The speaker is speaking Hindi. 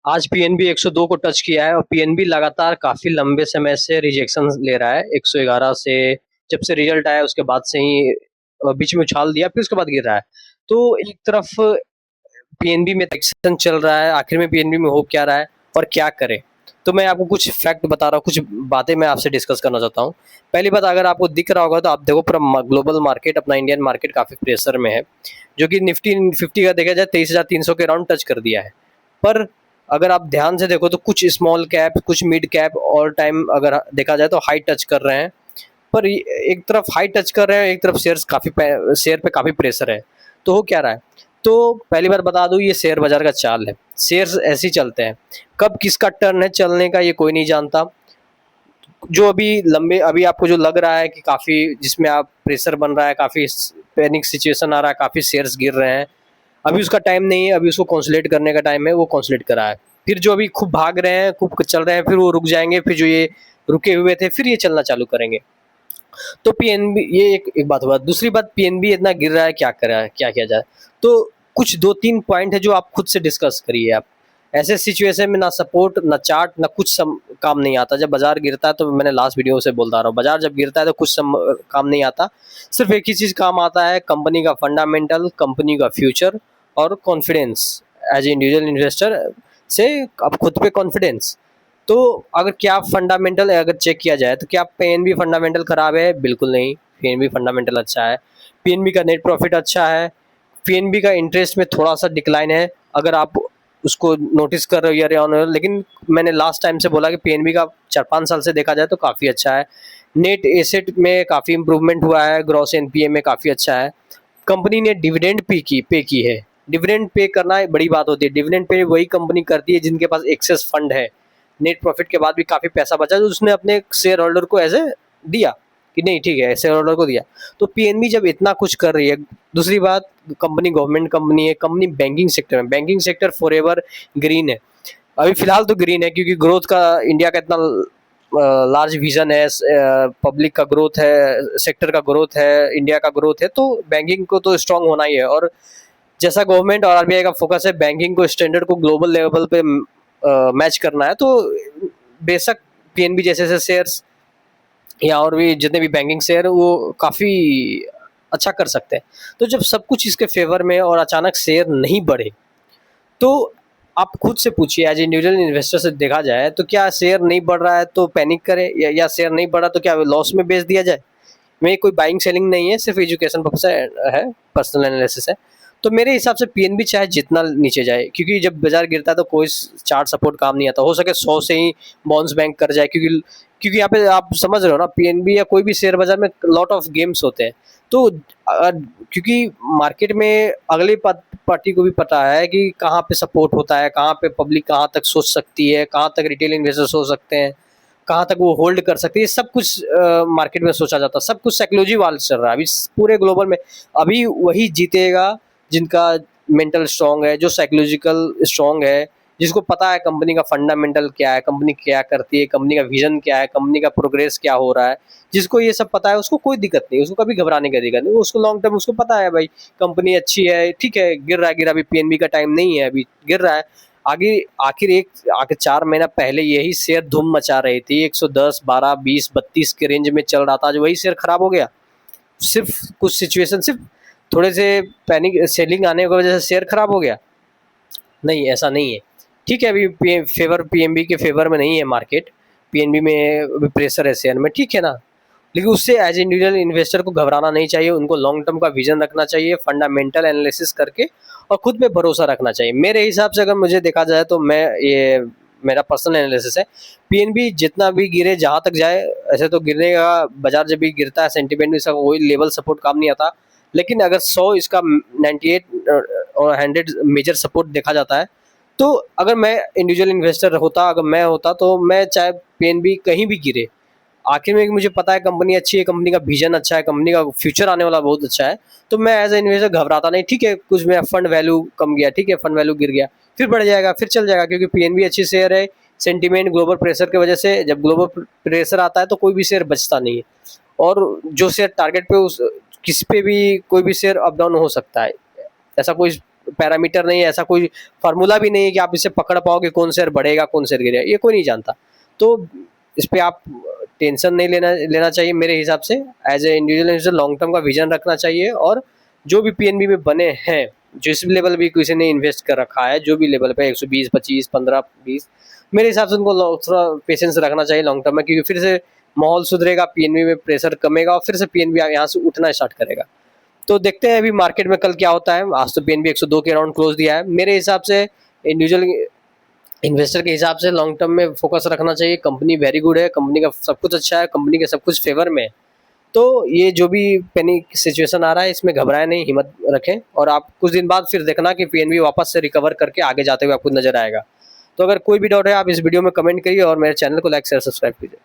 आज पीएनबी 102 को टच किया है और पीएनबी लगातार काफी लंबे समय से रिजेक्शन ले रहा है। 111 से जब से रिजल्ट आया उसके बाद से ही बीच में उछाल दिया, फिर उसके बाद गिर रहा है। तो एक तरफ पीएनबी में रिजेक्शन चल रहा है, आखिर में पीएनबी में हो क्या रहा है और क्या करें? तो मैं आपको कुछ फैक्ट बता रहा हूँ, कुछ बातें मैं आपसे डिस्कस करना चाहता हूँ। पहली बात, अगर आपको दिख रहा होगा तो आप देखो, पूरा ग्लोबल मार्केट, अपना इंडियन मार्केट काफी प्रेशर में है, जो कि निफ्टी 50 का देखा जाए 23,300 के राउंड टच कर दिया है। पर अगर आप ध्यान से देखो तो कुछ स्मॉल कैप, कुछ मिड कैप ऑल टाइम अगर देखा जाए तो हाई टच कर रहे हैं। पर एक तरफ हाई टच कर रहे हैं, एक तरफ शेयर पे काफ़ी प्रेशर है। तो हो क्या रहा है? तो पहली बार बता दूं, ये शेयर बाजार का चाल है। शेयर्स ऐसे ही चलते हैं, कब किसका टर्न है चलने का ये कोई नहीं जानता। जो अभी आपको जो लग रहा है कि काफ़ी, जिसमें आप प्रेशर बन रहा है, काफ़ी पैनिक सिचुएशन आ रहा है, काफ़ी शेयर्स गिर रहे हैं, अभी उसका टाइम नहीं है, अभी उसको कंसोलिडेट करने का टाइम है, वो कंसोलिडेट करा है। फिर जो अभी खूब भाग रहे हैं, खूब चल रहे हैं, फिर वो रुक जाएंगे, फिर जो ये रुके हुए थे फिर ये चलना चालू करेंगे। तो पीएनबी, ये एक बात हुआ। दूसरी बात, पीएनबी इतना गिर रहा है, क्या करा है, क्या किया जाए? तो कुछ 2-3 पॉइंट है जो आप खुद से डिस्कस करिए। आप ऐसे सिचुएशन में ना सपोर्ट, ना चार्ट, ना कुछ काम नहीं आता। जब बाजार गिरता है, तो मैंने लास्ट वीडियो से बोलता रहा हूँ, बाजार जब गिरता है तो कुछ काम नहीं आता। सिर्फ एक ही चीज़ काम आता है, कंपनी का फंडामेंटल, कंपनी का फ्यूचर और confidence. As a individual investor से आप खुद पे कॉन्फिडेंस। तो अगर क्या फंडामेंटल अगर चेक किया जाए तो क्या पीएनबी फंडामेंटल खराब है? बिल्कुल नहीं, पीएनबी फंडामेंटल अच्छा है। पीएनबी का नेट प्रॉफिट अच्छा है। पीएनबी का इंटरेस्ट में थोड़ा सा डिक्लाइन है, अगर आप उसको नोटिस कर रहे हो या ऑन, लेकिन मैंने लास्ट टाइम से बोला कि पीएनबी का 4-5 साल से देखा जाए तो काफ़ी अच्छा है। नेट एसेट में काफ़ी इंप्रूवमेंट हुआ है, ग्रॉस एनपीए में काफ़ी अच्छा है। कंपनी ने डिविडेंड पे की है। डिविडेंड पे करना एक बड़ी बात होती है। डिविडेंड पे वही कंपनी करती है जिनके पास एक्सेस फंड है, नेट प्रॉफिट के बाद भी काफ़ी पैसा बचा, तो उसने अपने शेयर होल्डर को ऐसे दिया कि नहीं ठीक है, शेयर होल्डर को दिया। तो पीएनबी जब इतना कुछ कर रही है, दूसरी बात, कंपनी गवर्नमेंट कंपनी है, कंपनी बैंकिंग सेक्टर में, बैंकिंग सेक्टर फॉरएवर ग्रीन है। अभी फिलहाल तो ग्रीन है क्योंकि ग्रोथ का इंडिया का इतना लार्ज विजन है, पब्लिक का ग्रोथ है, सेक्टर का ग्रोथ है, इंडिया का ग्रोथ है, तो बैंकिंग को तो स्ट्रांग होना ही है। और जैसा गवर्नमेंट और आरबीआई का फोकस है बैंकिंग को, स्टैंडर्ड को ग्लोबल लेवल पे मैच करना है, तो बेशक पीएनबी जैसे जैसे शेयर्स या और भी जितने भी बैंकिंग शेयर, वो काफ़ी अच्छा कर सकते हैं। तो जब सब कुछ इसके फेवर में और अचानक शेयर नहीं बढ़े, तो आप खुद से पूछिए, एज इंडिविजुअल इन्वेस्टर से देखा जाए तो क्या शेयर नहीं बढ़ रहा है तो पैनिक करें, या शेयर नहीं बढ़ा तो क्या लॉस में बेच दिया जाए? मेरी कोई बाइंग सेलिंग नहीं है, सिर्फ एजुकेशन पर्पस है, पर्सनल एनालिसिस है। तो मेरे हिसाब से पीएनबी चाहे जितना नीचे जाए, क्योंकि जब बाजार गिरता है तो कोई चार्ट सपोर्ट काम नहीं आता। हो सके 100 से ही बाउंस बैंक कर जाए, क्योंकि क्योंकि यहाँ पे आप समझ रहे हो ना, पीएनबी या कोई भी शेयर बाजार में लॉट ऑफ गेम्स होते हैं। तो क्योंकि मार्केट में अगली पार्टी को भी पता है कि कहाँ पे सपोर्ट होता है, कहाँ पे पब्लिक कहाँ तक सोच सकती है, कहाँ तक रिटेल इन्वेस्टर्स हो सकते हैं, कहाँ तक वो होल्ड कर सकती है, सब कुछ मार्केट में सोचा जाता है। सब कुछ साइकोलॉजी वाला चल रहा है अभी पूरे ग्लोबल में। अभी वही जीतेगा जिनका मेंटल स्ट्रांग है, जो साइकोलॉजिकल स्ट्रांग है, जिसको पता है कंपनी का फंडामेंटल क्या है, कंपनी क्या करती है, कंपनी का विजन क्या है, कंपनी का प्रोग्रेस क्या हो रहा है। जिसको ये सब पता है उसको कोई दिक्कत नहीं, उसको कभी घबराने की दिक्कत नहीं, उसको लॉन्ग टर्म उसको पता है भाई कंपनी अच्छी है, ठीक है, गिर रहा है, गिरा, अभी पीएनबी का टाइम नहीं है, अभी गिर रहा है। आगे आखिर 4 महीना पहले यही शेयर धूम मचा रही थी, 110, 12, 20, 32 के रेंज में चल रहा था, आज वही शेयर खराब हो गया। सिर्फ कुछ सिचुएशन, सिर्फ थोड़े से पैनिक सेलिंग आने की वजह से शेयर खराब हो गया? नहीं, ऐसा नहीं है। ठीक है, अभी पीएनबी के फेवर में नहीं है मार्केट, पीएनबी में अभी प्रेशर है शेयर में, ठीक है ना। लेकिन उससे एज इंडिविजुअल इन्वेस्टर को घबराना नहीं चाहिए, उनको लॉन्ग टर्म का विजन रखना चाहिए, फंडामेंटल एनालिसिस करके, और खुद पे भरोसा रखना चाहिए। मेरे हिसाब से अगर मुझे देखा जाए तो मैं ये मेरा पर्सनल एनालिसिस है, पीएनबी जितना भी गिरे, जहाँ तक जाए, ऐसे तो गिरने का, बाजार जब भी गिरता है सेंटिमेंट भी सब वही लेवल सपोर्ट काम नहीं आता। लेकिन अगर 100 इसका 98 और 100 मेजर सपोर्ट देखा जाता है, तो अगर मैं इंडिविजुअल इन्वेस्टर होता, अगर मैं होता, तो मैं चाहे पीएनबी कहीं भी गिरे, आखिर में मुझे पता है कंपनी अच्छी है, कंपनी का विजन अच्छा है, कंपनी का फ्यूचर आने वाला बहुत अच्छा है, तो मैं एज ए इन्वेस्टर घबराता नहीं। ठीक है, कुछ मेरा फंड वैल्यू कम गया, ठीक है, फंड वैल्यू गिर गया, फिर बढ़ जाएगा, फिर चल जाएगा, क्योंकि पीएनबी अच्छी शेयर है। सेंटीमेंट, ग्लोबल प्रेशर की वजह से, जब ग्लोबल प्रेशर आता है तो कोई भी शेयर बचता नहीं है, और जो शेयर टारगेट पे, उस किसी पे भी कोई भी शेयर अप डाउन हो सकता है, ऐसा कोई पैरामीटर नहीं है, ऐसा कोई फार्मूला भी नहीं है कि आप इसे पकड़ पाओगे कौन शेयर बढ़ेगा कौन शेयर गिरेगा, ये कोई नहीं जानता। तो इस पे आप टेंशन नहीं लेना चाहिए मेरे हिसाब से। As a individual investor long term का विजन रखना चाहिए, और जो भी पीएनबी में बने हैं, जिस भी लेवल भी किसी ने इन्वेस्ट कर रखा है, जो भी लेवल पे 120, 25, 15, 20, मेरे हिसाब से उनको थोड़ा पेशेंस रखना चाहिए लॉन्ग टर्म में, क्योंकि फिर से माहौल सुधरेगा, पीएनबी में प्रेशर कमेगा और फिर से पीएनबी यहाँ से उठना स्टार्ट करेगा। तो देखते हैं अभी मार्केट में कल क्या होता है। आज तो पीएनबी 102 के अराउंड क्लोज दिया है। मेरे हिसाब से इंडिविजुअल इन्वेस्टर के हिसाब से लॉन्ग टर्म में फोकस रखना चाहिए। कंपनी वेरी गुड है, कंपनी का सब कुछ अच्छा है, कंपनी के सब कुछ फेवर में है। तो ये जो भी पैनिक सिचुएशन आ रहा है इसमें घबराए नहीं, हिम्मत रखें, और आप कुछ दिन बाद फिर देखना कि पीएनबी वापस से रिकवर करके आगे जाते हुए आपको नजर आएगा। तो अगर कोई भी डाउट है आप इस वीडियो में कमेंट करिए और मेरे चैनल को लाइक शेयर सब्सक्राइब कीजिए।